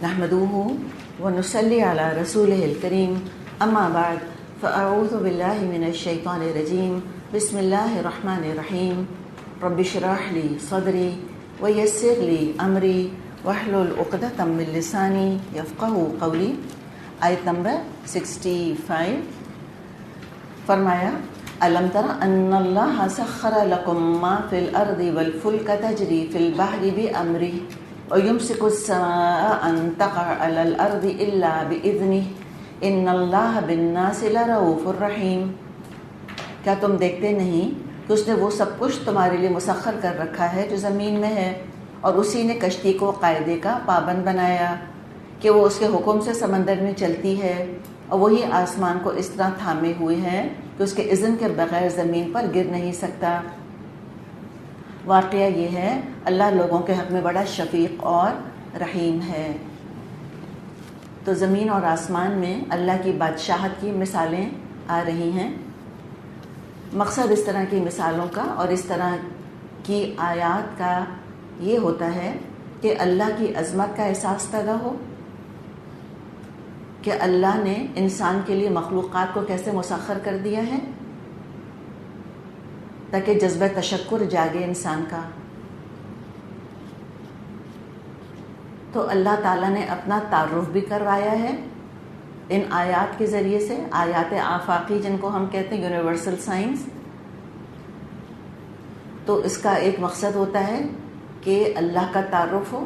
نحمده ونصلي على رسوله الكريم اما بعد فاعوذ بالله من الشيطان الرجيم بسم الله الرحمن الرحيم رب اشرح لي صدري ويسر لي امري واحلل عقدة من لساني يفقهوا قولي. آیت نمبر 65. فرمایا الم تر ان اللہ سخر لکم ما فی الارض والفلک تجری فی البحر بامرہ وَيُمْسِكُ السَّمَاءَ أَن تَقَعَ عَلَى الْأَرْضِ إِلَّا بِإِذْنِهِ إِنَّ اللَّهَ بِالنَّاسِ لَرَءُوفٌ رَحِيمٌ. کیا تم دیکھتے نہیں کہ اس نے وہ سب کچھ تمہارے لیے مسخر کر رکھا ہے جو زمین میں ہے، اور اسی نے کشتی کو قاعدے کا پابند بنایا کہ وہ اس کے حکم سے سمندر میں چلتی ہے، اور وہی آسمان کو اس طرح تھامے ہوئے ہیں کہ اس کے اذن کے بغیر زمین پر گر نہیں سکتا. واقعہ یہ ہے اللہ لوگوں کے حق میں بڑا شفیق اور رحیم ہے. تو زمین اور آسمان میں اللہ کی بادشاہت کی مثالیں آ رہی ہیں. مقصد اس طرح کی مثالوں کا اور اس طرح کی آیات کا یہ ہوتا ہے کہ اللہ کی عظمت کا احساس پیدا ہو، کہ اللہ نے انسان کے لیے مخلوقات کو کیسے مسخر کر دیا ہے تاکہ جذبہ تشکر جاگے انسان کا. تو اللہ تعالیٰ نے اپنا تعارف بھی کروایا ہے ان آیات کے ذریعے سے، آیات آفاقی جن کو ہم کہتے ہیں یونیورسل سائنس. تو اس کا ایک مقصد ہوتا ہے کہ اللہ کا تعارف ہو،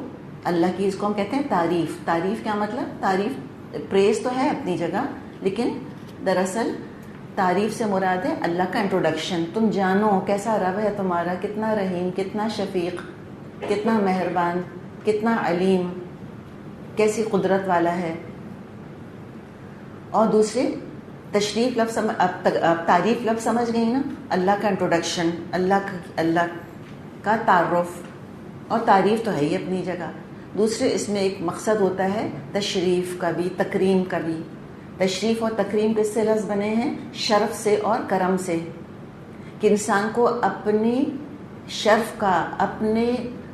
اللہ کی، اس کو ہم کہتے ہیں تعریف. تعریف کیا مطلب؟ تعریف پریز تو ہے اپنی جگہ، لیکن دراصل تعریف سے مراد ہے اللہ کا انٹروڈکشن. تم جانو کیسا رب ہے تمہارا، کتنا رحیم، کتنا شفیق، کتنا مہربان، کتنا علیم، کیسی قدرت والا ہے. اور دوسرے تشریف لفظ اب تعریف لفظ سمجھ گئی نا، اللہ کا انٹروڈکشن، اللہ کا تعارف، اور تعریف تو ہے ہی اپنی جگہ. دوسرے اس میں ایک مقصد ہوتا ہے تشریف کا بھی، تکریم کا بھی. تشریف اور تکریم کس سے لفظ بنے ہیں؟ شرف سے اور کرم سے، کہ انسان کو اپنی شرف کا، اپنے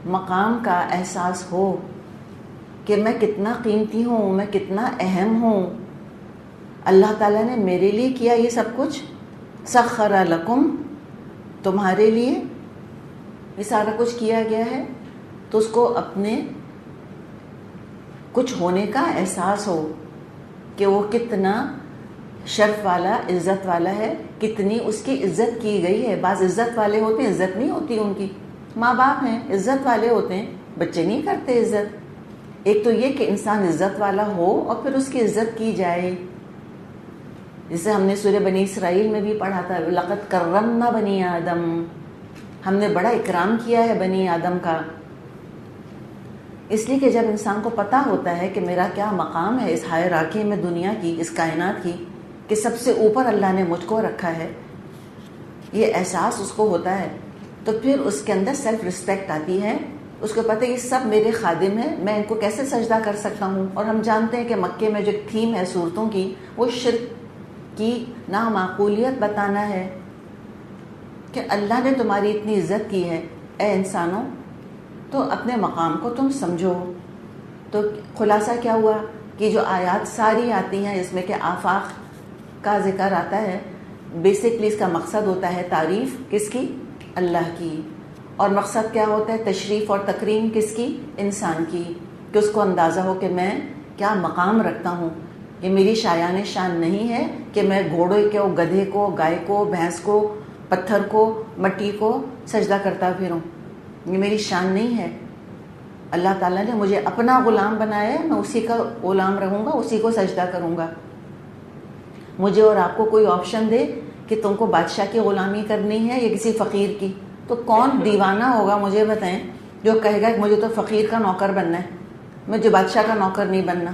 مقام کا احساس ہو کہ میں کتنا قیمتی ہوں، میں کتنا اہم ہوں. اللہ تعالیٰ نے میرے لیے کیا یہ سب کچھ، سخر لکم، تمہارے لیے یہ سارا کچھ کیا گیا ہے. تو اس کو اپنے کچھ ہونے کا احساس ہو کہ وہ کتنا شرف والا، عزت والا ہے، کتنی اس کی عزت کی گئی ہے. بعض عزت والے ہوتے ہیں عزت نہیں ہوتی ان کی، ماں باپ ہیں عزت والے ہوتے ہیں، بچے نہیں کرتے عزت. ایک تو یہ کہ انسان عزت والا ہو اور پھر اس کی عزت کی جائے. جسے ہم نے سورہ بنی اسرائیل میں بھی پڑھا تھا، لقد کرمنا بنی آدم، ہم نے بڑا اکرام کیا ہے بنی آدم کا. اس لیے کہ جب انسان کو پتہ ہوتا ہے کہ میرا کیا مقام ہے اس ہائرارکی میں دنیا کی، اس کائنات کی، کہ سب سے اوپر اللہ نے مجھ کو رکھا ہے، یہ احساس اس کو ہوتا ہے، تو پھر اس کے اندر سیلف رسپیکٹ آتی ہے. اس کو پتہ ہے یہ سب میرے خادم ہیں، میں ان کو کیسے سجدہ کر سکتا ہوں. اور ہم جانتے ہیں کہ مکے میں جو تھیم ہے صورتوں کی، وہ شرک کی نامعقولیت بتانا ہے کہ اللہ نے تمہاری اتنی عزت کی ہے اے انسانوں، تو اپنے مقام کو تم سمجھو. تو خلاصہ کیا ہوا کہ جو آیات ساری آتی ہیں اس میں کہ آفاق کا ذکر آتا ہے، بیسکلی اس کا مقصد ہوتا ہے تعریف کس کی؟ اللہ کی. اور مقصد کیا ہوتا ہے؟ تشریف اور تکریم کس کی؟ انسان کی، کہ اس کو اندازہ ہو کہ میں کیا مقام رکھتا ہوں. یہ میری شایان شان نہیں ہے کہ میں گھوڑے کو، گدھے کو، گائے کو، بھینس کو، پتھر کو، مٹی کو سجدہ کرتا پھروں. یہ میری شان نہیں ہے. اللہ تعالیٰ نے مجھے اپنا غلام بنایا ہے، میں اسی کا غلام رہوں گا، اسی کو سجدہ کروں گا. مجھے اور آپ کو کوئی آپشن دے کہ تم کو بادشاہ کی غلامی کرنی ہے یا کسی فقیر کی، تو کون دیوانہ ہوگا مجھے بتائیں جو کہے گا کہ مجھے تو فقیر کا نوکر بننا ہے، مجھے بادشاہ کا نوکر نہیں بننا.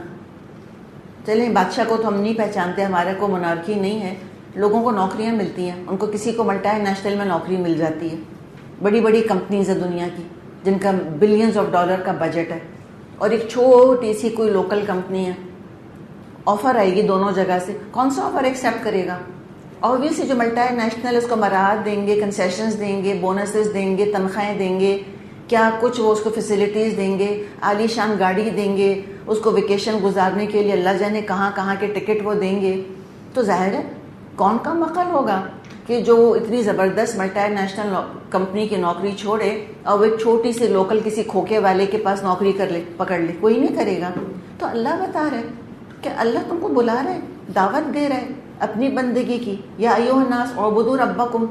چلیں بادشاہ کو تو ہم نہیں پہچانتے، ہمارے کو monarchy نہیں ہے. لوگوں کو نوکریاں ملتی ہیں، ان کو کسی کو ملٹی نیشنل میں نوکری مل جاتی ہے. بڑی بڑی کمپنیز ہیں دنیا کی جن کا بلینز آف ڈالر کا بجٹ ہے، اور ایک چھوٹی سی کوئی لوکل کمپنی ہے، آفر آئے گی دونوں جگہ سے، کون سا آفر ایکسیپٹ کرے گا؟ obviously جو ملٹی نیشنل اس کو مراحت دیں گے، کنسیشنز دیں گے، بونسز دیں گے، تنخواہیں دیں گے، کیا کچھ وہ اس کو فیسلٹیز دیں گے، عالی شان گاڑی دیں گے، اس کو ویکیشن گزارنے کے لیے اللہ جانے کہاں کہاں کے ٹکٹ وہ دیں گے. تو ظاہر ہے کون کم عقل ہوگا کہ جو اتنی زبردست ملٹی نیشنل کمپنی کی نوکری چھوڑے اور وہ ایک چھوٹی سی لوکل کسی کھوکے والے کے پاس نوکری پکڑ لے. کوئی نہیں کرے گا. تو اللہ بتا رہے کہ اللہ تم کو بلا رہے، دعوت دے رہے اپنی بندگی کی. یا ایھا الناس اعبدوا ربکم،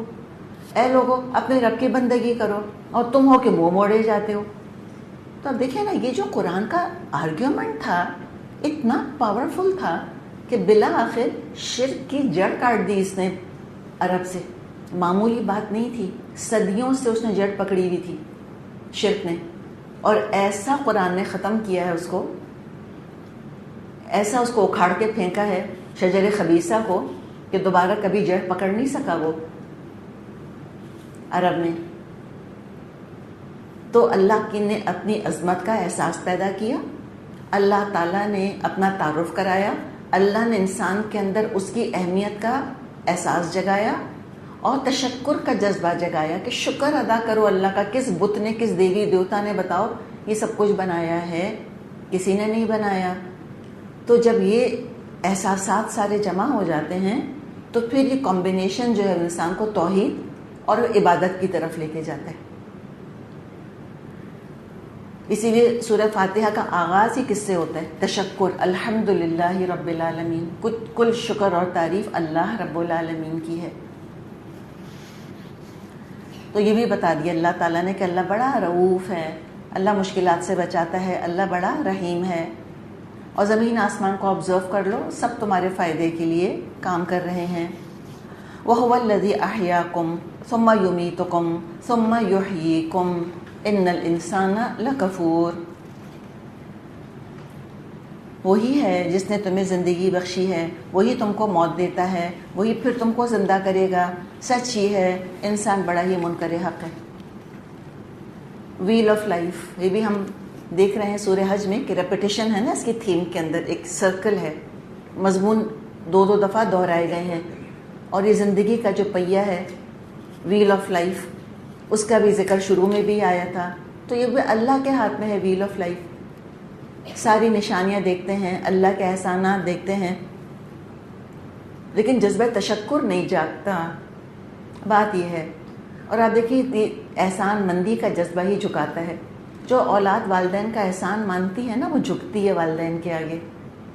اے لوگو اپنے رب کی بندگی کرو، اور تم ہو کہ منہ موڑے جاتے ہو. تو اب دیکھیں نا، یہ جو قرآن کا آرگیومنٹ تھا اتنا پاورفل تھا کہ بالآخر شرک کی جڑ کاٹ دی اس نے عرب سے. معمولی بات نہیں تھی، صدیوں سے اس نے جڑ پکڑی ہوئی تھی شرک نے، اور ایسا قرآن نے ختم کیا ہے اس کو، ایسا اس کو اکھاڑ کے پھینکا ہے شجر خبیثہ کو کہ دوبارہ کبھی جڑ پکڑ نہیں سکا وہ عرب میں. تو اللہ کی نے اپنی عظمت کا احساس پیدا کیا، اللہ تعالیٰ نے اپنا تعارف کرایا، اللہ نے انسان کے اندر اس کی اہمیت کا احساس جگایا اور تشکر کا جذبہ جگایا کہ شکر ادا کرو اللہ کا. کس بت نے، کس دیوی دیوتا نے بتاؤ یہ سب کچھ بنایا ہے؟ کسی نے نہیں بنایا. تو جب یہ احساسات سارے جمع ہو جاتے ہیں تو پھر یہ کمبینیشن جو ہے انسان کو توحید اور عبادت کی طرف لے کے جاتا ہے. اسی لیے سورہ فاتحہ کا آغاز ہی کس سے ہوتا ہے؟ تشکر، الحمدللہ رب العالمین. کل شکر اور تعریف اللہ رب العالمین کی ہے. تو یہ بھی بتا دیا اللہ تعالیٰ نے کہ اللہ بڑا رؤوف ہے، اللہ مشکلات سے بچاتا ہے، اللہ بڑا رحیم ہے. اور زمین آسمان کو آبزرو کر لو، سب تمہارے فائدے کے لیے کام کر رہے ہیں. وَهُوَ الَّذِي أَحْيَاكُمْ ثُمَّ يُمِيتُكُمْ ثُمَّ يُحْيِيكُمْ ان الانسان لکفور. وہی ہے جس نے تمہیں زندگی بخشی ہے، وہی تم کو موت دیتا ہے، وہی پھر تم کو زندہ کرے گا. سچ ہی ہے انسان بڑا ہی منکر حق ہے. ویل آف لائف، یہ بھی ہم دیکھ رہے ہیں سورہ حج میں کہ ریپیٹیشن ہے نا اس کی تھیم کے اندر، ایک سرکل ہے، مضمون دو دفعہ دہرائے گئے ہیں. اور یہ زندگی کا جو پہیہ ہے ویل آف لائف، اس کا بھی ذکر شروع میں بھی آیا تھا. تو یہ بھی اللہ کے ہاتھ میں ہے ویل آف لائف. ساری نشانیاں دیکھتے ہیں، اللہ کے احسانات دیکھتے ہیں، لیکن جذبہ تشکر نہیں جاگتا. بات یہ ہے. اور آپ دیکھیے احسان مندی کا جذبہ ہی جھکاتا ہے. جو اولاد والدین کا احسان مانتی ہے نا، وہ جھکتی ہے والدین کے آگے،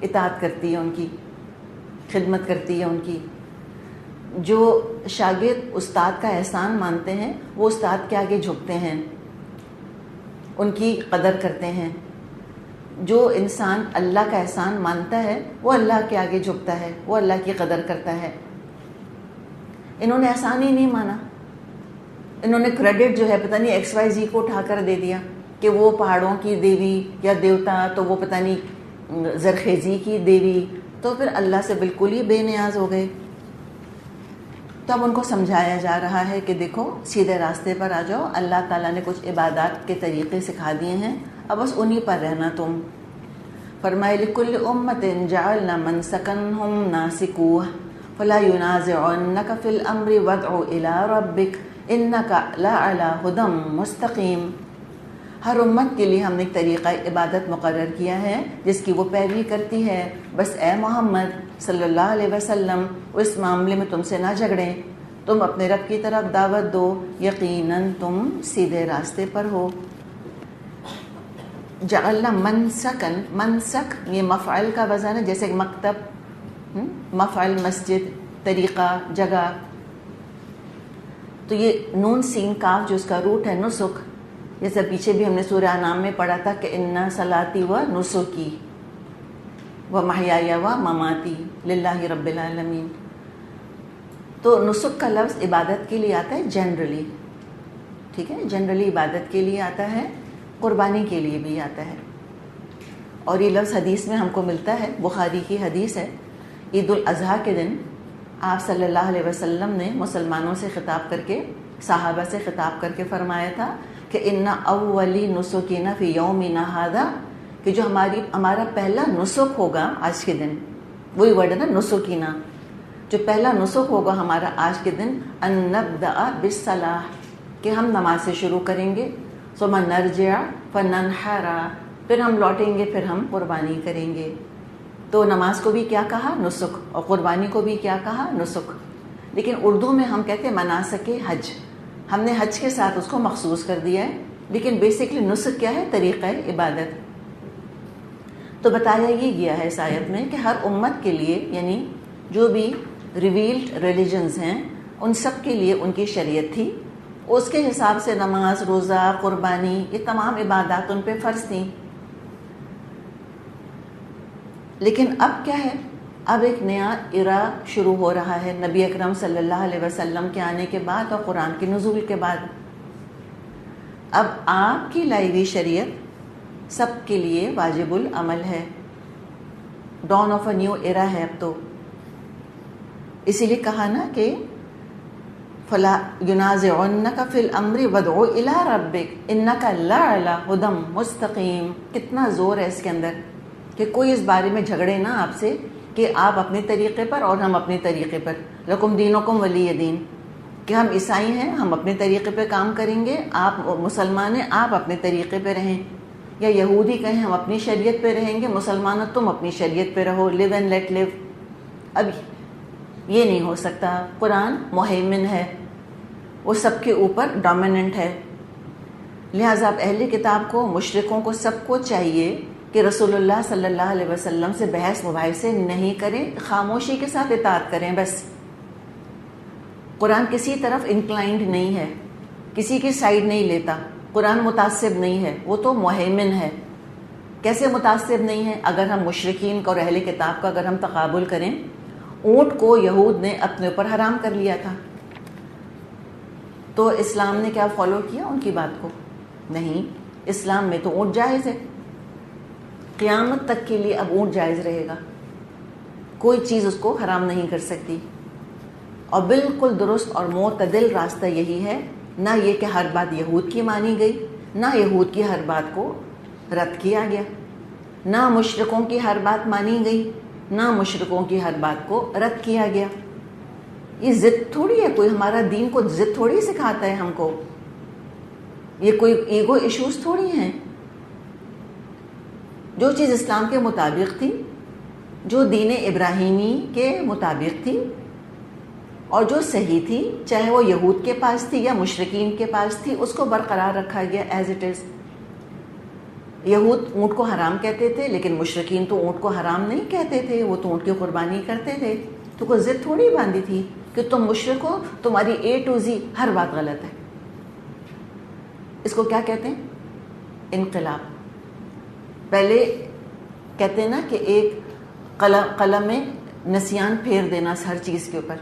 اطاعت کرتی ہے ان کی، خدمت کرتی ہے ان کی. جو شاگرد استاد کا احسان مانتے ہیں وہ استاد کے آگے جھکتے ہیں، ان کی قدر کرتے ہیں. جو انسان اللہ کا احسان مانتا ہے وہ اللہ کے آگے جھکتا ہے، وہ اللہ کی قدر کرتا ہے. انہوں نے احسان ہی نہیں مانا، انہوں نے کریڈٹ جو ہے پتہ نہیں ایکس وائی زی کو اٹھا کر دے دیا کہ وہ پہاڑوں کی دیوی یا دیوتا، تو وہ پتہ نہیں زرخیزی کی دیوی، تو پھر اللہ سے بالکل ہی بے نیاز ہو گئے. تو اب ان کو سمجھایا جا رہا ہے کہ دیکھو سیدھے راستے پر آ جاؤ. اللہ تعالیٰ نے کچھ عبادات کے طریقے سکھا دیے ہیں، اب بس انہی پر رہنا تم. فرمائے لِكُلِّ أُمَّةٍ جَعَلْنَا مَنْسَكًا هُمْ نَاسِكُوهُ فَلَا يُنَازِعُنَّكَ فِي الْأَمْرِ وَادْعُ إِلَىٰ رَبِّكَ إِنَّكَ لَعَلَىٰ هُدًى مُسْتَقِيمٍ. ہر امت کے لیے ہم نے ایک طریقہ عبادت مقرر کیا ہے جس کی وہ پیروی کرتی ہے. بس اے محمد صلی اللہ علیہ وسلم اس معاملے میں تم سے نہ جھگڑیں، تم اپنے رب کی طرف دعوت دو، یقیناً تم سیدھے راستے پر ہو. جعلنا منسکن، منسک یہ مفعل کا وزن ہے، جیسے مکتب، مفعل مسجد، طریقہ، جگہ. تو یہ نون سین کاف جو اس کا روٹ ہے نسک، جیسے پیچھے بھی ہم نے سورہ انعام میں پڑھا تھا کہ انا صلاتی و نسکی و محیایا و مماتی للہ رب العالمین. تو نسک کا لفظ عبادت کے لیے آتا ہے جنرلی، ٹھیک ہے، جنرلی عبادت کے لیے آتا ہے، قربانی کے لیے بھی آتا ہے. اور یہ لفظ حدیث میں ہم کو ملتا ہے، بخاری کی حدیث ہے. عید الاضحیٰ کے دن آپ صلی اللہ علیہ وسلم نے مسلمانوں سے خطاب کر کے، صحابہ سے خطاب کر کے فرمایا تھا کہ ان اولی نسکینا فی یومنا ھذا، کہ جو ہمارا پہلا نسک ہوگا آج کے دن، وہی ورڈ ہے نا نسکینا، جو پہلا نسک ہوگا ہمارا آج کے دن، ان نبدأ بالصلاۃ، کہ ہم نماز سے شروع کریں گے. ثم نرجع فننحر، پھر ہم لوٹیں گے، پھر ہم قربانی کریں گے. تو نماز کو بھی کیا کہا؟ نسک. اور قربانی کو بھی کیا کہا؟ نسک. لیکن اردو میں ہم کہتے ہیں مناسک حج، ہم نے حج کے ساتھ اس کو مخصوص کر دیا ہے. لیکن بیسکلی نسک کیا ہے؟ طریقہ عبادت. تو بتایا یہ گیا ہے اس آیت میں کہ ہر امت کے لیے، یعنی جو بھی ریویلڈ ریلیجنز ہیں ان سب کے لیے ان کی شریعت تھی. اس کے حساب سے نماز، روزہ، قربانی، یہ تمام عبادات ان پہ فرض تھیں. لیکن اب کیا ہے؟ اب ایک نیا ایرا شروع ہو رہا ہے نبی اکرم صلی اللہ علیہ وسلم کے آنے کے بعد اور قرآن کے نزول کے بعد. اب آپ کی لائی ہوئی شریعت سب کے لیے واجب العمل ہے. Dawn of a new era ہے اب تو. اسی لیے کہا نا کہ فلا ينازعنك في الامر وادع الى ربك انك لعلى هدى مستقیم. کتنا زور ہے اس کے اندر کہ کوئی اس بارے میں جھگڑے نا آپ سے کہ آپ اپنے طریقے پر اور ہم اپنے طریقے پر. لکم دینکم ولی دین، کہ ہم عیسائی ہیں ہم اپنے طریقے پہ کام کریں گے، آپ مسلمان ہیں آپ اپنے طریقے پہ رہیں. یا یہودی کہیں ہم اپنی شریعت پہ رہیں گے، مسلمانوں تم اپنی شریعت پہ رہو. لیو اینڈ لیٹ لیو. اب یہ نہیں ہو سکتا. قرآن مہیمن ہے، وہ سب کے اوپر ڈومیننٹ ہے. لہٰذا اب اہل کتاب کو، مشرکوں کو، سب کو چاہیے کہ رسول اللہ صلی اللہ علیہ وسلم سے بحث مباحثے نہیں کریں، خاموشی کے ساتھ اطاعت کریں بس. قرآن کسی طرف انکلائنڈ نہیں ہے، کسی کی سائیڈ نہیں لیتا. قرآن متعصب نہیں ہے، وہ تو مہیمن ہے. کیسے متعصب نہیں ہے؟ اگر ہم مشرکین کا اور اہل کتاب کا اگر ہم تقابل کریں، اونٹ کو یہود نے اپنے اوپر حرام کر لیا تھا، تو اسلام نے کیا فالو کیا ان کی بات کو؟ نہیں. اسلام میں تو اونٹ جائز ہے، قیامت تک کے لیے اب اونٹ جائز رہے گا، کوئی چیز اس کو حرام نہیں کر سکتی. اور بالکل درست اور معتدل راستہ یہی ہے. نہ یہ کہ ہر بات یہود کی مانی گئی، نہ یہود کی ہر بات کو رد کیا گیا، نہ مشرکوں کی ہر بات مانی گئی، نہ مشرکوں کی ہر بات کو رد کیا گیا. یہ ضد تھوڑی ہے، کوئی ہمارا دین کو ضد تھوڑی سکھاتا ہے ہم کو. یہ کوئی ایگو ایشوز تھوڑی ہیں. جو چیز اسلام کے مطابق تھی، جو دین ابراہیمی کے مطابق تھی اور جو صحیح تھی، چاہے وہ یہود کے پاس تھی یا مشرکین کے پاس تھی، اس کو برقرار رکھا گیا ایز اٹ از. یہود اونٹ کو حرام کہتے تھے، لیکن مشرکین تو اونٹ کو حرام نہیں کہتے تھے، وہ تو اونٹ کی قربانی کرتے تھے. تو کوئی ضد تھوڑی باندھی تھی کہ تم مشرک ہو، تمہاری A to Z ہر بات غلط ہے. اس کو کیا کہتے ہیں؟ انقلاب. پہلے کہتے ہیں نا کہ ایک قلم میں نسیان پھیر دینا ہر چیز کے اوپر،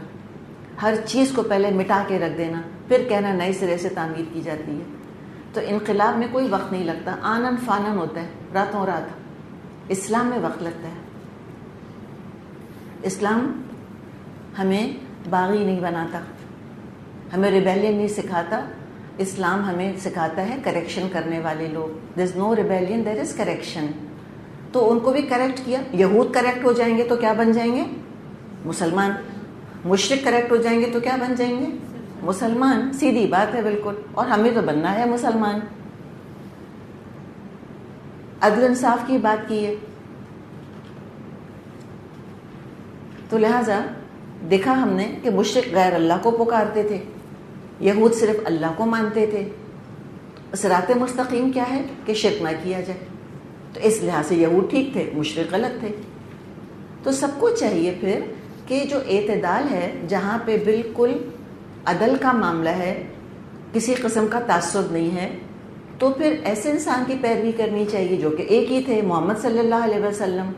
ہر چیز کو پہلے مٹا کے رکھ دینا، پھر کہنا نئے سرے سے تعمیر کی جاتی ہے. تو انقلاب میں کوئی وقت نہیں لگتا، آنن فانن ہوتا ہے، راتوں رات. اسلام میں وقت لگتا ہے. اسلام ہمیں باغی نہیں بناتا، ہمیں ریبیلین نہیں سکھاتا. اسلام ہمیں سکھاتا ہے کریکشن کرنے والے لوگ. دیر از نو ریبیلین، دیر از کریکشن. تو ان کو بھی کریکٹ کیا. یہود کریکٹ ہو جائیں گے تو کیا بن جائیں گے؟ مسلمان. مشرک کریکٹ ہو جائیں گے تو کیا بن جائیں گے؟ مسلمان. سیدھی بات ہے بالکل. اور ہمیں تو بننا ہے مسلمان. عدل انصاف کی بات کی ہے. تو لہٰذا دیکھا ہم نے کہ مشرک غیر اللہ کو پکارتے تھے، یہود صرف اللہ کو مانتے تھے. صراط مستقیم کیا ہے؟ کہ شرک نہ کیا جائے. تو اس لحاظ سے یہود ٹھیک تھے، مشرک غلط تھے. تو سب کو چاہیے پھر کہ جو اعتدال ہے، جہاں پہ بالکل عدل کا معاملہ ہے، کسی قسم کا تعصب نہیں ہے، تو پھر ایسے انسان کی پیروی کرنی چاہیے جو کہ ایک ہی تھے، محمد صلی اللہ علیہ وسلم.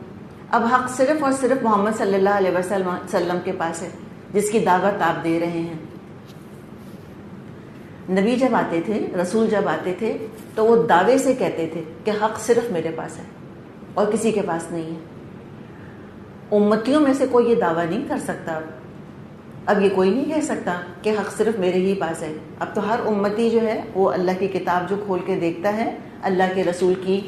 اب حق صرف اور صرف محمد صلی اللہ علیہ وسلم کے پاس ہے، جس کی دعوت آپ دے رہے ہیں. نبی جب آتے تھے، رسول جب آتے تھے، تو وہ دعوے سے کہتے تھے کہ حق صرف میرے پاس ہے اور کسی کے پاس نہیں ہے. امتیوں میں سے کوئی یہ دعویٰ نہیں کر سکتا. اب یہ کوئی نہیں کہہ سکتا کہ حق صرف میرے ہی پاس ہے. اب تو ہر امتی جو ہے وہ اللہ کی کتاب جو کھول کے دیکھتا ہے، اللہ کے رسول کی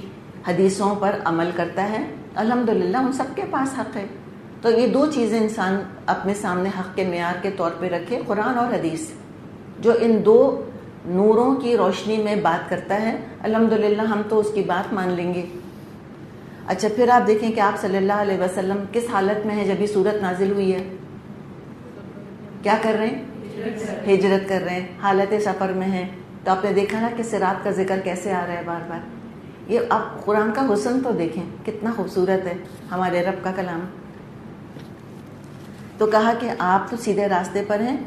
حدیثوں پر عمل کرتا ہے. الحمدللہ ان سب کے پاس حق ہے. تو یہ دو چیزیں انسان اپنے سامنے حق کے معیار کے طور پہ رکھے، قرآن اور حدیث. جو ان دو نوروں کی روشنی میں بات کرتا ہے، الحمدللہ ہم تو اس کی بات مان لیں گے۔ اچھا پھر آپ دیکھیں کہ آپ صلی اللہ علیہ وسلم کس حالت میں ہیں جب یہ صورت نازل ہوئی ہے؟ کیا کر رہے ہیں؟ ہجرت کر رہے ہیں، حالت سفر میں ہیں۔ تو آپ نے دیکھا نا کہ صراط کا ذکر کیسے آ رہا ہے بار بار۔ یہ آپ قرآن کا حسن تو دیکھیں کتنا خوبصورت ہے ہمارے رب کا کلام۔ تو کہا کہ آپ تو سیدھے راستے پر ہیں،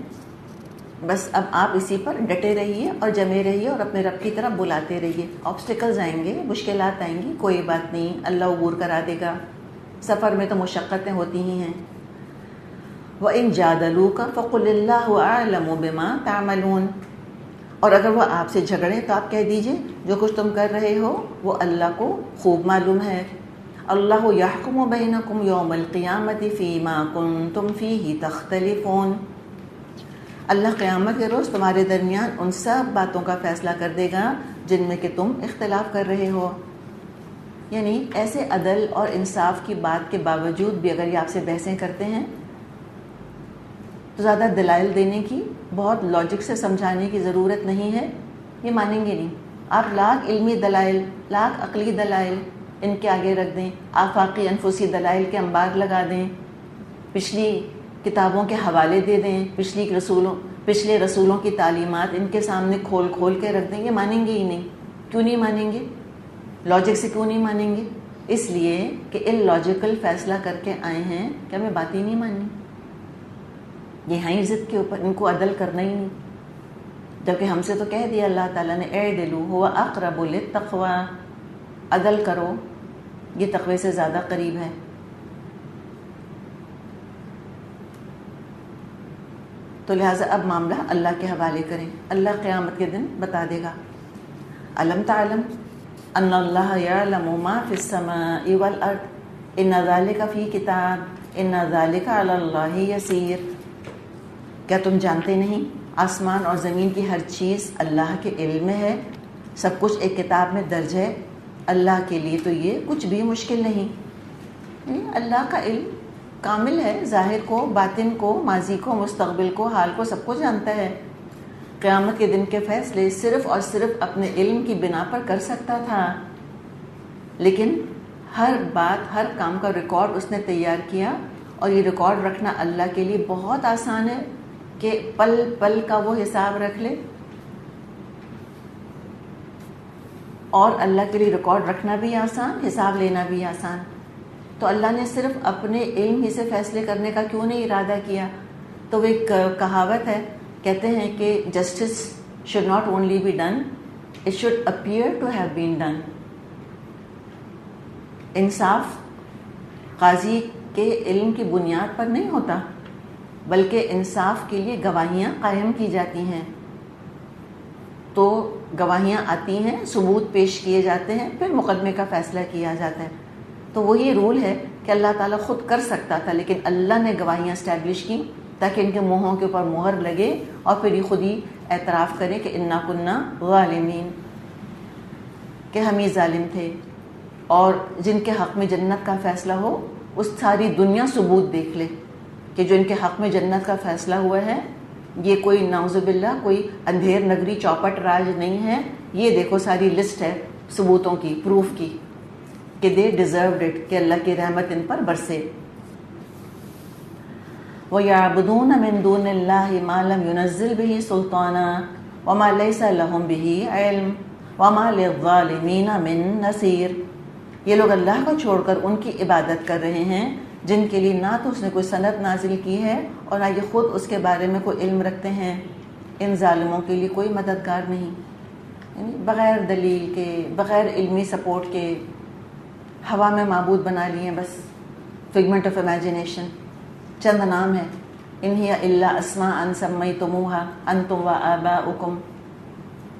بس اب آپ اسی پر ڈٹے رہیے اور جمے رہیے اور اپنے رب کی طرف بلاتے رہیے۔ آبسٹیکلز آئیں گے، مشکلات آئیں گی، کوئی بات نہیں، اللہ عبور کرا دے گا۔ سفر میں تو مشقتیں ہوتی ہی ہیں۔ وَإِن جَادَلُوكَ فَقُلِ اللَّهُ أَعْلَمُ بِمَا تَعْمَلُونَ، اور اگر وہ آپ سے جھگڑیں تو آپ کہہ دیجئے جو کچھ تم کر رہے ہو وہ اللہ کو خوب معلوم ہے۔ اللہ یحکم بینکم یوم القیامت فیما کنتم فیہ تختلفون، اللہ قیامت کے روز تمہارے درمیان ان سب باتوں کا فیصلہ کر دے گا جن میں کہ تم اختلاف کر رہے ہو۔ یعنی ایسے عدل اور انصاف کی بات کے باوجود بھی اگر یہ آپ سے بحثیں کرتے ہیں تو زیادہ دلائل دینے کی، بہت لاجک سے سمجھانے کی ضرورت نہیں ہے، یہ مانیں گے نہیں۔ آپ لاکھ علمی دلائل، لاکھ عقلی دلائل ان کے آگے رکھ دیں، آفاقی انفسی دلائل کے انبار لگا دیں، پچھلی کتابوں کے حوالے دے دیں، پچھلے رسولوں کی تعلیمات ان کے سامنے کھول کھول کے رکھ دیں، یہ مانیں گے ہی نہیں۔ کیوں نہیں مانیں گے؟ لاجک سے کیوں نہیں مانیں گے؟ اس لیے کہ ان لاجیکل فیصلہ کر کے آئے ہیں کہ ہمیں بات ہی نہیں ماننی، یہ ہیں ضد کے اوپر، ان کو عدل کرنا ہی نہیں۔ جبکہ ہم سے تو کہہ دیا اللہ تعالیٰ نے اعدلوا هو اقرب للتقوی، عدل کرو، یہ تقوی سے زیادہ قریب ہے۔ تو لہٰذا اب معاملہ اللہ کے حوالے کریں، اللہ قیامت کے دن بتا دے گا۔ الم تعلم ان اللہ یعلم ما فی السماء والارض ان ذلک فی کتاب ان ذلک علی اللہ یسیر، کیا تم جانتے نہیں آسمان اور زمین کی ہر چیز اللہ کے علم میں ہے، سب کچھ ایک کتاب میں درج ہے، اللہ کے لیے تو یہ کچھ بھی مشکل نہیں۔ اللہ کا علم کامل ہے، ظاہر کو، باطن کو، ماضی کو، مستقبل کو، حال کو، سب کو جانتا ہے۔ قیامت کے دن کے فیصلے صرف اور صرف اپنے علم کی بنا پر کر سکتا تھا، لیکن ہر بات، ہر کام کا ریکارڈ اس نے تیار کیا، اور یہ ریکارڈ رکھنا اللہ کے لیے بہت آسان ہے کہ پل پل کا وہ حساب رکھ لے، اور اللہ کے لیے ریکارڈ رکھنا بھی آسان، حساب لینا بھی آسان۔ تو اللہ نے صرف اپنے علم ہی سے فیصلے کرنے کا کیوں نہیں ارادہ کیا؟ تو وہ ایک کہاوت ہے، کہتے ہیں کہ justice should not only be done, it should appear to have been done۔ انصاف قاضی کے علم کی بنیاد پر نہیں ہوتا، بلکہ انصاف کے لیے گواہیاں قائم کی جاتی ہیں۔ تو گواہیاں آتی ہیں، ثبوت پیش کیے جاتے ہیں، پھر مقدمے کا فیصلہ کیا جاتا ہے۔ تو وہی رول ہے کہ اللہ تعالیٰ خود کر سکتا تھا، لیکن اللہ نے گواہیاں اسٹیبلش کی تاکہ ان کے منہوں کے اوپر مہر لگے اور پھر یہ خود ہی اعتراف کرے کہ انا کننا ظالمین، کہ ہم ہی ظالم تھے۔ اور جن کے حق میں جنت کا فیصلہ ہو، اس ساری دنیا ثبوت دیکھ لے کہ جو ان کے حق میں جنت کا فیصلہ ہوا ہے یہ کوئی نعوذ باللہ کوئی اندھیر نگری چوپٹ راج نہیں ہے، یہ دیکھو ساری لسٹ ہے ثبوتوں کی، پروف کی کہ دے ڈیزروڈ اٹ، کہ اللہ کی رحمت ان پر برسے۔ وَيَعْبُدُونَ مِن دُونِ اللَّهِ مَا لَمْ يُنَزِّلْ بِهِ سُلْطَانًا وَمَا لَيْسَ لَهُم بِهِ عِلْمٌ وَمَا لِلظَّالِمِينَ مِن نَصِيرٍ، یہ لوگ اللہ کو چھوڑ کر ان کی عبادت کر رہے ہیں جن کے لیے نہ تو اس نے کوئی سند نازل کی ہے اور نہ یہ خود اس کے بارے میں کوئی علم رکھتے ہیں۔ ان ظالموں کے لیے کوئی مددگار نہیں، یعنی بغیر دلیل کے، بغیر علمی سپورٹ کے ہوا میں معبود بنا لیے، بس فگمنٹ آف امیجنیشن، چند نام ہے۔ ان ہی الا اسماء سمیتموها انتم وآباؤکم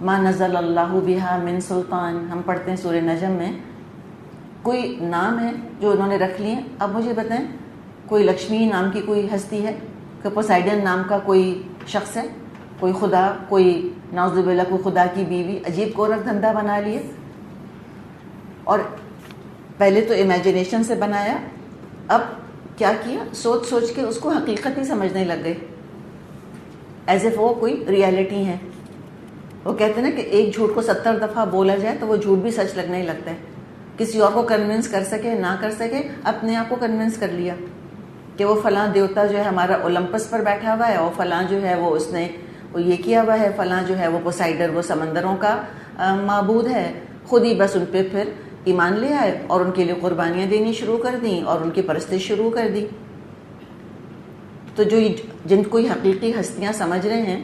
ما نزل اللہ بها من سلطان، ہم پڑھتے ہیں سورہ نجم میں، کوئی نام ہے جو انہوں نے رکھ لیے۔ اب مجھے بتائیں کوئی لکشمی نام کی کوئی ہستی ہے، کہ پوسائیڈن نام کا کوئی شخص ہے، کوئی خدا، کوئی نعوذ باللہ کوئی خدا کی بیوی، عجیب گورکھ دھندا بنا لیے، اور پہلے تو امیجنیشن سے بنایا، اب کیا کیا، سوچ سوچ کے اس کو حقیقت ہی سمجھنے لگ گئے، ایز اف وہ کوئی ریالٹی ہے۔ وہ کہتے ہیں نا کہ ایک جھوٹ کو 70 دفعہ بولا جائے تو وہ جھوٹ بھی سچ لگنے لگتا ہے. کسی اور کو کنونس کر سکے نہ کر سکے، اپنے آپ کو کنونس کر لیا کہ وہ فلاں دیوتا جو ہے ہمارا اولمپس پر بیٹھا ہوا ہے، اور فلاں جو ہے وہ اس نے وہ یہ کیا ہوا ہے، فلاں جو ہے وہ پوسائڈر وہ سمندروں کا معبود ہے. خود ہی بس ان پہ پھر ایمان لے آئے اور ان کے لیے قربانیاں دینی شروع کر دیں اور ان کی پرستش شروع کر دی. تو جو جن کو یہ حقیقی ہستیاں سمجھ رہے ہیں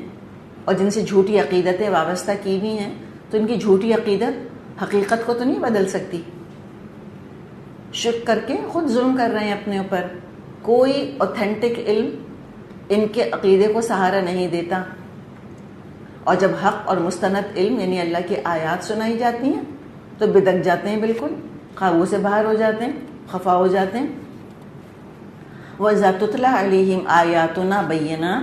اور جن سے جھوٹی عقیدتیں وابستہ کی ہوئی ہیں، تو ان کی جھوٹی عقیدت حقیقت کو تو نہیں بدل سکتی. شرک کر کے خود ظلم کر رہے ہیں اپنے اوپر. کوئی اوتھینٹک علم ان کے عقیدے کو سہارا نہیں دیتا. اور جب حق اور مستند علم یعنی اللہ کی آیات سنائی جاتی ہیں تو بدک جاتے ہیں، بالکل قابو سے باہر ہو جاتے ہیں، خفا ہو جاتے ہیں. وَإِذَا تُتْلَى عَلَيْهِمْ آيَاتُنَا بَيِّنَاتٍ،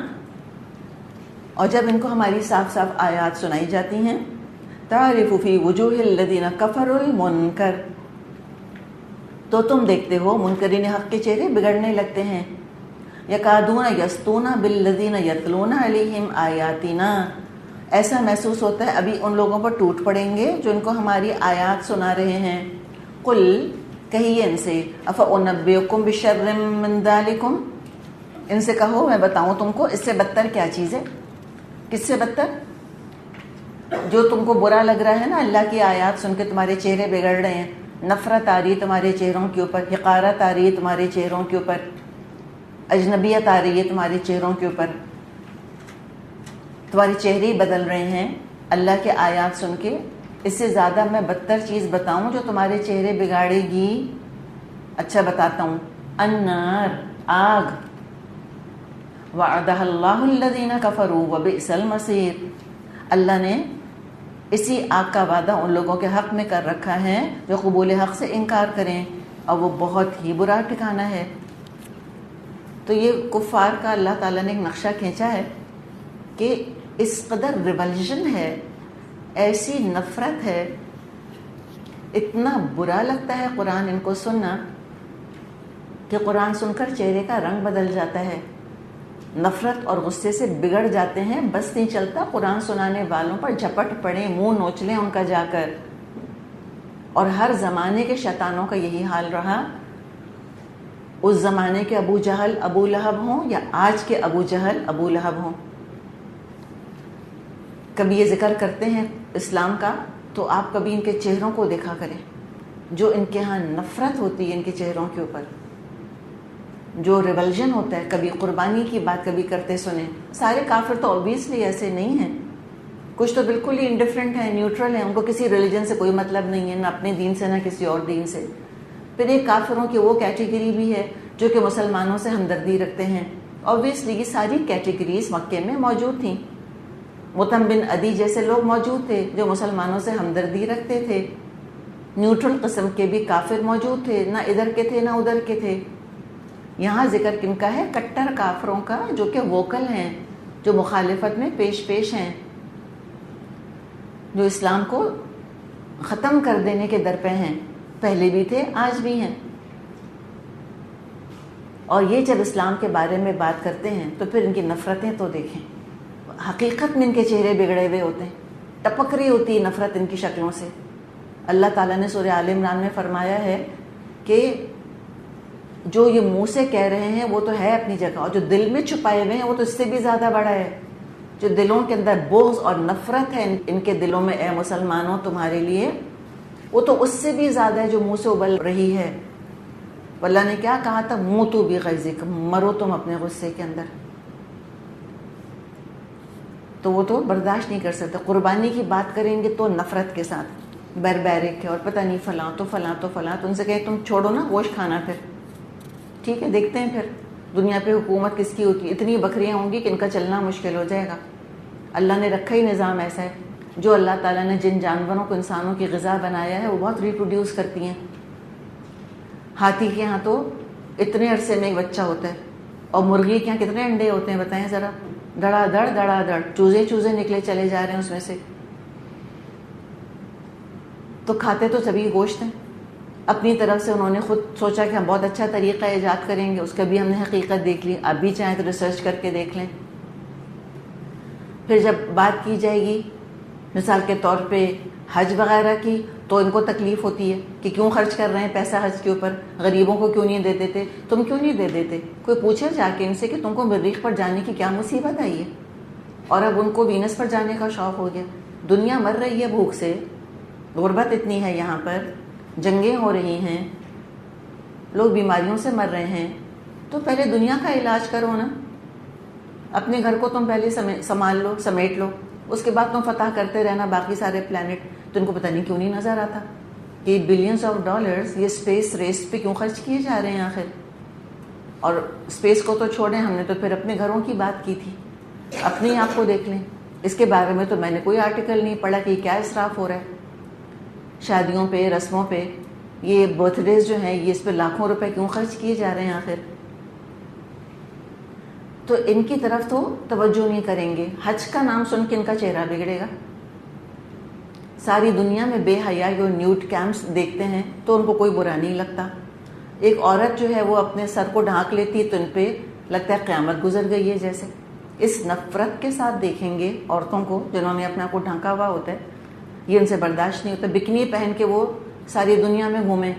اور جب ان کو ہماری صاف صاف آیات سنائی جاتی ہیں، تَعْرِفُ فِي وُجُوهِ الَّذِينَ كَفَرُوا الْمُنكَرَ، تو تم دیکھتے ہو منکرین حق کے چہرے بگڑنے لگتے ہیں. یکادون یسطون بالذین یتلون علیہم آیاتنا، ایسا محسوس ہوتا ہے ابھی ان لوگوں پر ٹوٹ پڑیں گے جو ان کو ہماری آیات سنا رہے ہیں. قل، کہیے ان سے، افانبئکم بشر من ذالکم، ان سے کہو میں بتاؤں تم کو اس سے بدتر کیا چیز ہے. کس سے بدتر؟ جو تم کو برا لگ رہا ہے نا، اللہ کی آیات سن کے تمہارے چہرے بگڑ رہے ہیں، نفرت آ رہی ہے تمہارے چہروں کے اوپر، حقارت آ رہی ہے تمہارے چہروں کے اوپر، اجنبیت آ رہی ہے تمہارے چہروں کے اوپر، تمہارے چہرے ہی بدل رہے ہیں اللہ کے آیات سن کے. اس سے زیادہ میں بدتر چیز بتاؤں جو تمہارے چہرے بگاڑے گی؟ اچھا بتاتا ہوں، النار، آگ. وعدها اللہ الذین کفروا وبئس المصیر، اللہ نے اسی آگ کا وعدہ ان لوگوں کے حق میں کر رکھا ہے جو قبول حق سے انکار کریں، اور وہ بہت ہی برا ٹھکانہ ہے. تو یہ کفار کا اللہ تعالیٰ نے ایک نقشہ کھینچا ہے کہ اس قدر ریولژن ہے، ایسی نفرت ہے، اتنا برا لگتا ہے قرآن ان کو سننا کہ قرآن سن کر چہرے کا رنگ بدل جاتا ہے، نفرت اور غصے سے بگڑ جاتے ہیں. بس نہیں چلتا قرآن سنانے والوں پر جھپٹ پڑیں، منہ نوچ لیں ان کا جا کر. اور ہر زمانے کے شیطانوں کا یہی حال رہا، اس زمانے کے ابو جہل ابو لہب ہوں یا آج کے ابو جہل ابو لہب ہوں. کبھی یہ ذکر کرتے ہیں اسلام کا تو آپ کبھی ان کے چہروں کو دیکھا کریں، جو ان کے ہاں نفرت ہوتی ہے ان کے چہروں کے اوپر، جو ریولژن ہوتا ہے. کبھی قربانی کی بات کبھی کرتے سنیں. سارے کافر تو اوبویسلی ایسے نہیں ہیں، کچھ تو بالکل ہی انڈیفرنٹ ہیں، نیوٹرل ہیں، ان کو کسی ریلیجن سے کوئی مطلب نہیں ہے، نہ اپنے دین سے نہ کسی اور دین سے. پھر ایک کافروں کی وہ کیٹیگری بھی ہے جو کہ مسلمانوں سے ہمدردی رکھتے ہیں. اوبویسلی یہ ساری کیٹیگریز مکے میں موجود تھیں. مطعم بن عدی جیسے لوگ موجود تھے جو مسلمانوں سے ہمدردی رکھتے تھے. نیوٹرل قسم کے بھی کافر موجود تھے، نہ ادھر کے تھے نہ ادھر کے تھے. یہاں ذکر کن کا ہے؟ کٹر کافروں کا، جو کہ ووکل ہیں، جو مخالفت میں پیش ہیں، جو اسلام کو ختم کر دینے کے در پہ ہیں. پہلے بھی تھے، آج بھی ہیں. اور یہ جب اسلام کے بارے میں بات کرتے ہیں تو پھر ان کی نفرتیں تو دیکھیں، حقیقت میں ان کے چہرے بگڑے ہوئے ہوتے ہیں، ٹپک رہی ہوتی ہے نفرت ان کی شکلوں سے. اللہ تعالیٰ نے سورہ آل عمران میں فرمایا ہے کہ جو یہ منہ سے کہہ رہے ہیں وہ تو ہے اپنی جگہ، اور جو دل میں چھپائے ہوئے ہیں وہ تو اس سے بھی زیادہ بڑا ہے. جو دلوں کے اندر بغض اور نفرت ہے ان کے دلوں میں، اے مسلمانوں تمہارے لیے، وہ تو اس سے بھی زیادہ ہے جو منہ سے ابل رہی ہے. اللہ نے کیا کہا تھا؟ موتوا بغیظکم، مرو تم اپنے غصے کے اندر. تو وہ تو برداشت نہیں کر سکتے. قربانی کی بات کریں گے تو نفرت کے ساتھ، بیربیرک ہے اور پتہ نہیں فلاں تو فلاں تو فلاں. تو ان سے کہے تم چھوڑو نا گوشت کھانا، پھر ٹھیک ہے دیکھتے ہیں پھر دنیا پہ حکومت کس کی ہوتی ہے. اتنی بکریاں ہوں گی کہ ان کا چلنا مشکل ہو جائے گا. اللہ نے رکھا ہی نظام ایسا ہے. جو اللہ تعالیٰ نے جن جانوروں کو انسانوں کی غذا بنایا ہے وہ بہت ریپروڈیوس کرتی ہیں. ہاتھی کے یہاں تو اتنے عرصے میں ایک بچہ ہوتا ہے، اور مرغی کے یہاں کتنے انڈے ہوتے ہیں بتائیں ذرا؟ دڑا دڑ چوزے نکلے چلے جا رہے ہیں اس میں سے. تو کھاتے تو سبھی گوشت ہیں. اپنی طرف سے انہوں نے خود سوچا کہ ہم بہت اچھا طریقہ ایجاد کریں گے، اس کا بھی ہم نے حقیقت دیکھ لی. آپ بھی چاہیں تو ریسرچ کر کے دیکھ لیں. پھر جب بات کی جائے گی مثال کے طور پہ حج وغیرہ کی تو ان کو تکلیف ہوتی ہے کہ کیوں خرچ کر رہے ہیں پیسہ حج کے اوپر، غریبوں کو کیوں نہیں دے دیتے، تم کیوں نہیں دے دیتے؟ کوئی پوچھے جا کے ان سے کہ تم کو مریخ پر جانے کی کیا مصیبت آئی ہے؟ اور اب ان کو وینس پر جانے کا شوق ہو گیا۔ دنیا مر رہی ہے بھوک سے، غربت اتنی ہے، یہاں پر جنگیں ہو رہی ہیں، لوگ بیماریوں سے مر رہے ہیں، تو پہلے دنیا کا علاج کرو نا، اپنے گھر کو تم پہلے سنبھال لو، سمیٹ لو، اس کے بعد تم فتح کرتے رہنا باقی سارے پلانٹ۔ تو ان کو پتہ نہیں کیوں نہیں نظر آتا کہ بلینز آف ڈالرز یہ اسپیس ریس پہ کیوں خرچ کیے جا رہے ہیں آخر۔ اور اسپیس کو تو چھوڑیں، ہم نے تو پھر اپنے گھروں کی بات کی تھی، اپنے آپ کو دیکھ لیں۔ اس کے بارے میں تو میں نے کوئی آرٹیکل نہیں پڑھا کہ کیا اسراف ہو رہا ہے شادیوں پہ، رسموں پہ، یہ برتھ ڈیز جو ہیں یہ اس پہ لاکھوں روپے کیوں خرچ کیے جا رہے ہیں آخر۔ تو ان کی طرف تو توجہ نہیں کریں گے۔ حج کا نام سن کے ان کا چہرہ بگڑے گا۔ ساری دنیا میں بے حیائی اور نیوڈ کیمپس دیکھتے ہیں تو ان کو کوئی برا نہیں لگتا۔ ایک عورت جو ہے وہ اپنے سر کو ڈھانک لیتی ہے تو ان پہ لگتا ہے قیامت گزر گئی ہے جیسے۔ اس نفرت کے ساتھ دیکھیں گے عورتوں کو جنہوں نے اپنے آپ کو ڈھانکا ہوا ہوتا ہے، یہ ان سے برداشت نہیں ہوتا۔ بکنی پہن کے وہ ساری دنیا میں گھومیں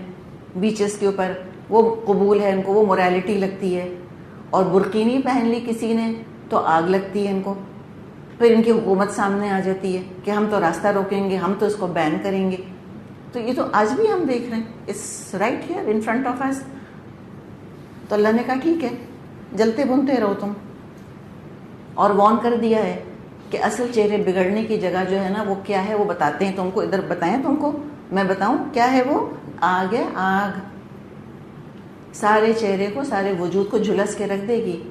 بیچز کے اوپر، وہ قبول ہے ان کو، وہ موریلٹی لگتی ہے۔ اور برقینی پہن لی کسی نے تو آگ لگتی ہے ان کو، پھر ان کی حکومت سامنے آ جاتی ہے کہ ہم تو راستہ روکیں گے، ہم تو اس کو بین کریں گے۔ تو یہ تو آج بھی ہم دیکھ رہے ہیں، it's right here in front of us. تو اللہ نے کہا ٹھیک ہے، جلتے بھنتے رہو تم، اور وارن کر دیا ہے کہ اصل چہرے بگڑنے کی جگہ جو ہے نا وہ کیا ہے، وہ بتاتے ہیں تم کو، ادھر بتائیں تم کو، میں بتاؤں کیا ہے وہ؟ آگ ہے، آگ سارے چہرے کو، سارے وجود کو جھلس کے رکھ دے گی۔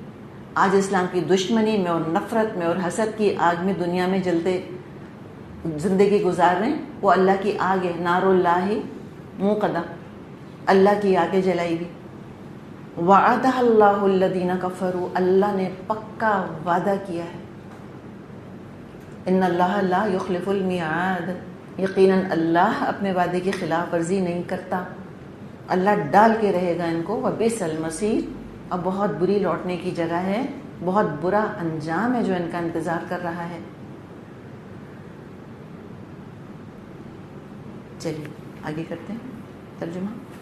آج اسلام کی دشمنی میں اور نفرت میں اور حسد کی آگ میں دنیا میں جلتے زندگی گزار رہے ہیں، وہ اللہ کی آگ ہے، نار اللہ موقدہ، اللہ کی آگے جلائی ہوئی۔ وعدہ اللہ الذین کفروا، اللہ نے پکا وعدہ کیا ہے، ان اللہ لا یخلف المیعاد، یقیناً اللہ اپنے وعدے کی خلاف ورزی نہیں کرتا، اللہ ڈال کے رہے گا ان کو۔ وبئس المصیر، اب بہت بری لوٹنے کی جگہ ہے، بہت برا انجام ہے جو ان کا انتظار کر رہا ہے۔ چلیے آگے کرتے ہیں ترجمہ۔